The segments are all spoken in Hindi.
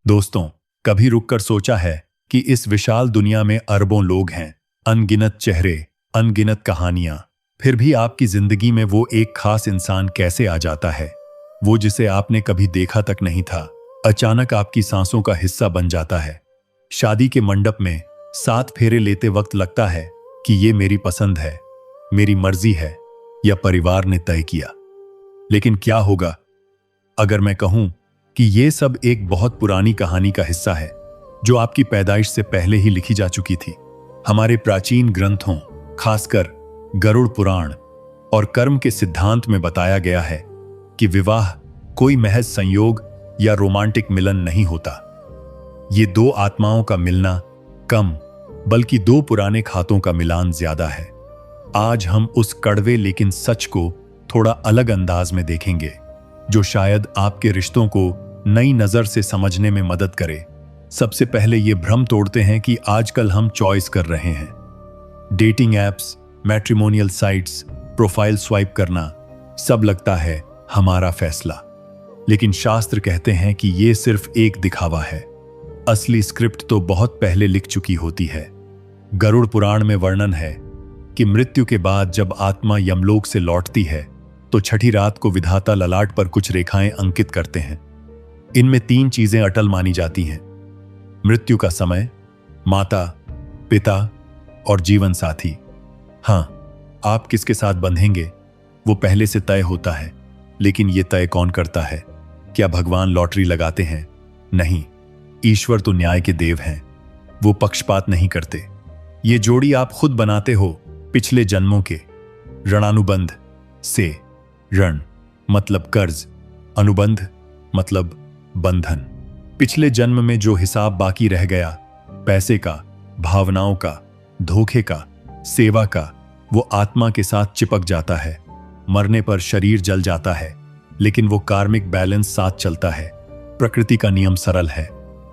दोस्तों, कभी रुककर सोचा है कि इस विशाल दुनिया में अरबों लोग हैं, अनगिनत चेहरे, अनगिनत कहानियां, फिर भी आपकी जिंदगी में वो एक खास इंसान कैसे आ जाता है, वो जिसे आपने कभी देखा तक नहीं था, अचानक आपकी सांसों का हिस्सा बन जाता है। शादी के मंडप में 7 फेरे लेते वक्त लगता है कि ये मेरी पसंद है, मेरी मर्जी है, या परिवार ने तय किया। लेकिन क्या होगा अगर मैं कहूं कि ये सब एक बहुत पुरानी कहानी का हिस्सा है, जो आपकी पैदाइश से पहले ही लिखी जा चुकी थी। हमारे प्राचीन ग्रंथों, खासकर गरुड़ पुराण और कर्म के सिद्धांत में बताया गया है कि विवाह कोई महज संयोग या रोमांटिक मिलन नहीं होता। ये 2 आत्माओं का मिलना कम, बल्कि 2 पुराने खातों का मिलान ज्यादा है। आज हम उस कड़वे लेकिन सच को थोड़ा अलग अंदाज में देखेंगे, जो शायद आपके रिश्तों को नई नजर से समझने में मदद करे। सबसे पहले ये भ्रम तोड़ते हैं कि आजकल हम चॉइस कर रहे हैं। Dating apps, matrimonial sites, profile swipe करना, सब लगता है हमारा फैसला। लेकिन शास्त्र कहते हैं कि ये सिर्फ एक दिखावा है। असली स्क्रिप्ट तो बहुत पहले लिख चुकी होती है। गरुड़ पुराण में वर्णन है कि मृत्यु के बाद जब आत्मा यमलोक से लौटती है तो छठी रात को विधाता ललाट पर कुछ रेखाएं अंकित करते हैं। इनमें 3 चीजें अटल मानी जाती हैं: मृत्यु का समय, माता, पिता और जीवन साथी। हां, आप किसके साथ बंधेंगे वो पहले से तय होता है, लेकिन ये तय कौन करता है? क्या भगवान लॉटरी लगाते हैं? नहीं, ईश्वर तो न्याय के देव हैं। वो पक्षपात नहीं करते। ये जोड़ी आप खुद बनाते हो पिछले जन्मों के ऋणानुबंध से। ऋण मतलब कर्ज, अनुबंध मतलब बंधन। पिछले जन्म में जो हिसाब बाकी रह गया, पैसे का, भावनाओं का, धोखे का, सेवा का, वो आत्मा के साथ चिपक जाता है। मरने पर शरीर जल जाता है, लेकिन वो कार्मिक बैलेंस साथ चलता है। प्रकृति का नियम सरल है,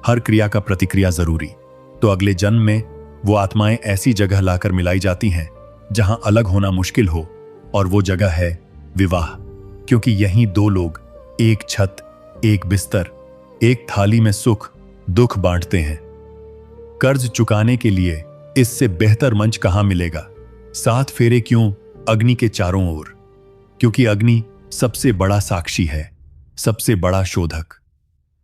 हर क्रिया का प्रतिक्रिया जरूरी। तो अगले जन्म में वो आत्माएं ऐसी जगह लाकर मिलाई जाती हैं जहां अलग होना मुश्किल हो, और वो जगह है विवाह। क्योंकि यहीं 2 लोग एक छत, एक बिस्तर, एक थाली में सुख दुख बांटते हैं। कर्ज चुकाने के लिए इससे बेहतर मंच कहां मिलेगा? 7 फेरे क्यों अग्नि के चारों ओर? क्योंकि अग्नि सबसे बड़ा साक्षी है, सबसे बड़ा शोधक।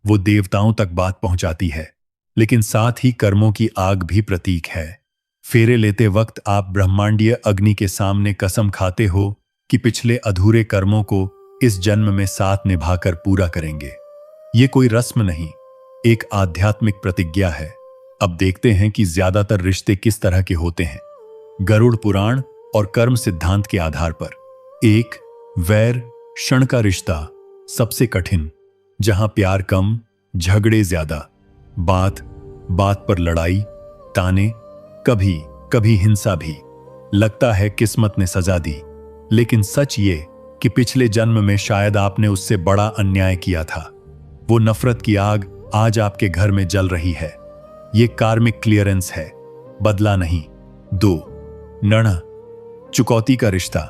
वो देवताओं तक बात पहुंचाती है, लेकिन साथ ही कर्मों की आग भी प्रतीक है। फेरे लेते वक्त आप ब्रह्मांडीय अग्नि के सामने कसम खाते हो कि पिछले अधूरे कर्मों को इस जन्म में साथ निभाकर पूरा करेंगे। ये कोई रस्म नहीं, एक आध्यात्मिक प्रतिज्ञा है। अब देखते हैं कि ज्यादातर रिश्ते किस तरह के होते हैं। गरुड़ पुराण और कर्म सिद्धांत के आधार पर 1 वैर क्षण का रिश्ता, सबसे कठिन, जहां प्यार कम, झगड़े ज्यादा, बात बात पर लड़ाई, ताने, कभी कभी हिंसा भी। लगता है किस्मत ने सजा दी, लेकिन सच ये कि पिछले जन्म में शायद आपने उससे बड़ा अन्याय किया था। वो नफरत की आग आज आपके घर में जल रही है। ये कार्मिक क्लियरेंस है, बदला नहीं। 2 नण चुकौती का रिश्ता,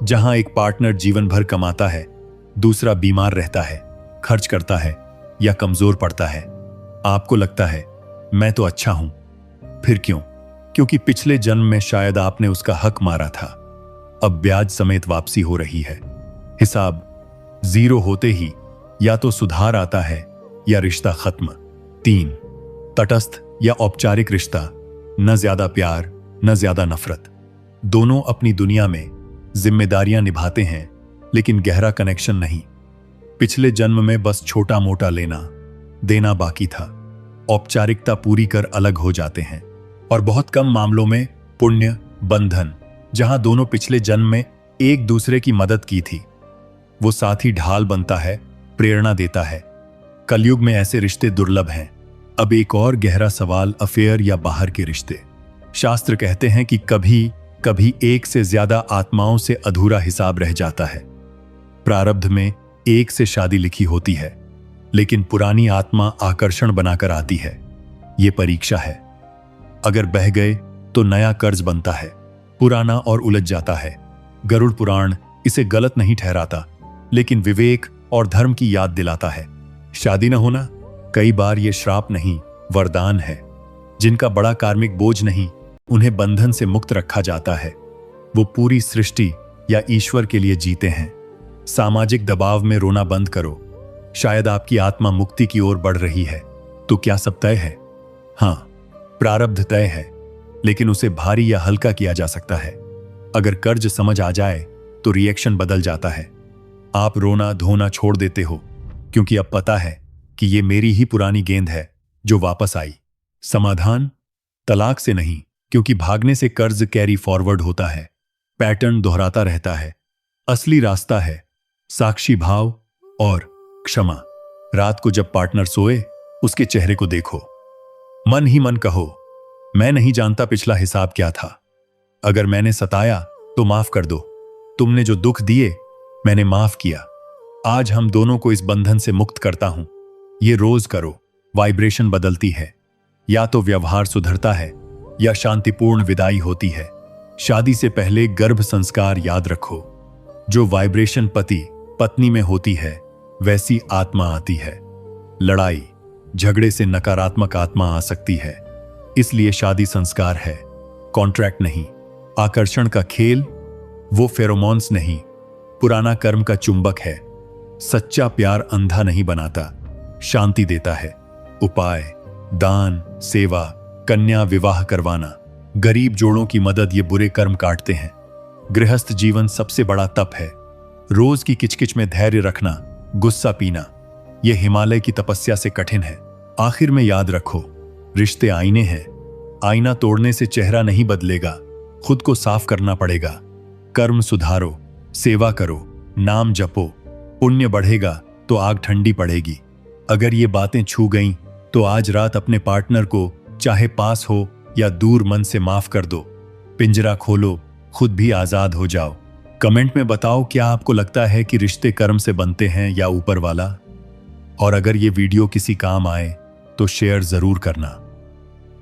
जहां एक पार्टनर जीवन भर कमाता है, दूसरा बीमार रहता है, खर्च करता है या कमजोर पड़ता है। आपको लगता है मैं तो अच्छा हूं, फिर क्यों? क्योंकि पिछले जन्म में शायद आपने उसका हक मारा था। अब ब्याज समेत वापसी हो रही है। हिसाब 0 होते ही या तो सुधार आता है या रिश्ता खत्म। 3 तटस्थ या औपचारिक रिश्ता, न ज्यादा प्यार न ज्यादा नफरत। दोनों अपनी दुनिया में जिम्मेदारियां निभाते हैं, लेकिन गहरा कनेक्शन नहीं। पिछले जन्म में बस छोटा मोटा लेना देना बाकी था। औपचारिकता पूरी कर अलग हो जाते हैं। और बहुत कम मामलों में पुण्य बंधन, जहां दोनों पिछले जन्म में एक दूसरे की मदद की थी। वो साथी ढाल बनता है, प्रेरणा देता है। कलयुग में ऐसे रिश्ते दुर्लभ हैं। अब एक और गहरा सवाल, अफेयर या बाहर के रिश्ते। शास्त्र कहते हैं कि कभी कभी 1 से ज्यादा आत्माओं से अधूरा हिसाब रह जाता है। प्रारब्ध में 1 से शादी लिखी होती है, लेकिन पुरानी आत्मा आकर्षण बनाकर आती है। ये परीक्षा है। अगर बह गए तो नया कर्ज बनता है, पुराना और उलझ जाता है। गरुड़ पुराण इसे गलत नहीं ठहराता, लेकिन विवेक और धर्म की याद दिलाता है। शादी न होना कई बार ये श्राप नहीं, वरदान है। जिनका बड़ा कार्मिक बोझ नहीं, उन्हें बंधन से मुक्त रखा जाता है। वो पूरी सृष्टि या ईश्वर के लिए जीते हैं। सामाजिक दबाव में रोना बंद करो। शायद आपकी आत्मा मुक्ति की ओर बढ़ रही है। तो क्या सब तय है? हाँ, प्रारब्ध तय है, लेकिन उसे भारी या हल्का किया जा सकता है। अगर कर्ज समझ आ जाए तो रिएक्शन बदल जाता है। आप रोना धोना छोड़ देते हो, क्योंकि अब पता है कि ये मेरी ही पुरानी गेंद है जो वापस आई। समाधान तलाक से नहीं, क्योंकि भागने से कर्ज कैरी फॉरवर्ड होता है, पैटर्न दोहराता रहता है। असली रास्ता है साक्षी भाव और क्षमा। रात को जब पार्टनर सोए, उसके चेहरे को देखो। मन ही मन कहो, मैं नहीं जानता पिछला हिसाब क्या था। अगर मैंने सताया तो माफ कर दो। तुमने जो दुख दिए, मैंने माफ किया। आज हम दोनों को इस बंधन से मुक्त करता हूं। ये रोज करो, वाइब्रेशन बदलती है। या तो व्यवहार सुधरता है या शांतिपूर्ण विदाई होती है। शादी से पहले गर्भ संस्कार याद रखो। जो वाइब्रेशन पति पत्नी में होती है, वैसी आत्मा आती है। लड़ाई झगड़े से नकारात्मक आत्मा आ सकती है, इसलिए शादी संस्कार है, कॉन्ट्रैक्ट नहीं। आकर्षण का खेल, वो फेरोमोन्स नहीं, पुराना कर्म का चुंबक है। सच्चा प्यार अंधा नहीं बनाता, शांति देता है। उपाय, दान, सेवा, कन्या विवाह करवाना, गरीब जोड़ों की मदद, ये बुरे कर्म काटते हैं। गृहस्थ जीवन सबसे बड़ा तप है। रोज की किचकिच में धैर्य रखना, गुस्सा पीना, यह हिमालय की तपस्या से कठिन है। आखिर में याद रखो, रिश्ते आईने हैं। आईना तोड़ने से चेहरा नहीं बदलेगा, खुद को साफ करना पड़ेगा। कर्म सुधारो, सेवा करो, नाम जपो, पुण्य बढ़ेगा तो आग ठंडी पड़ेगी। अगर ये बातें छू गईं तो आज रात अपने पार्टनर को, चाहे पास हो या दूर, मन से माफ कर दो। पिंजरा खोलो, खुद भी आजाद हो जाओ। कमेंट में बताओ, क्या आपको लगता है कि रिश्ते कर्म से बनते हैं या ऊपर वाला? और अगर ये वीडियो किसी काम आए तो शेयर जरूर करना।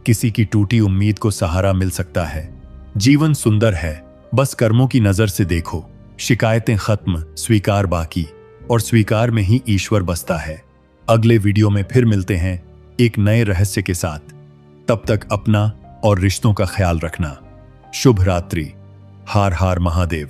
किसी की टूटी उम्मीद को सहारा मिल सकता है। जीवन सुंदर है, बस कर्मों की नजर से देखो। शिकायतें खत्म, स्वीकार बाकी, और स्वीकार में ही ईश्वर बसता है। अगले वीडियो में फिर मिलते हैं एक नए रहस्य के साथ। तब तक अपना और रिश्तों का ख्याल रखना। शुभ रात्रि। हार हार महादेव।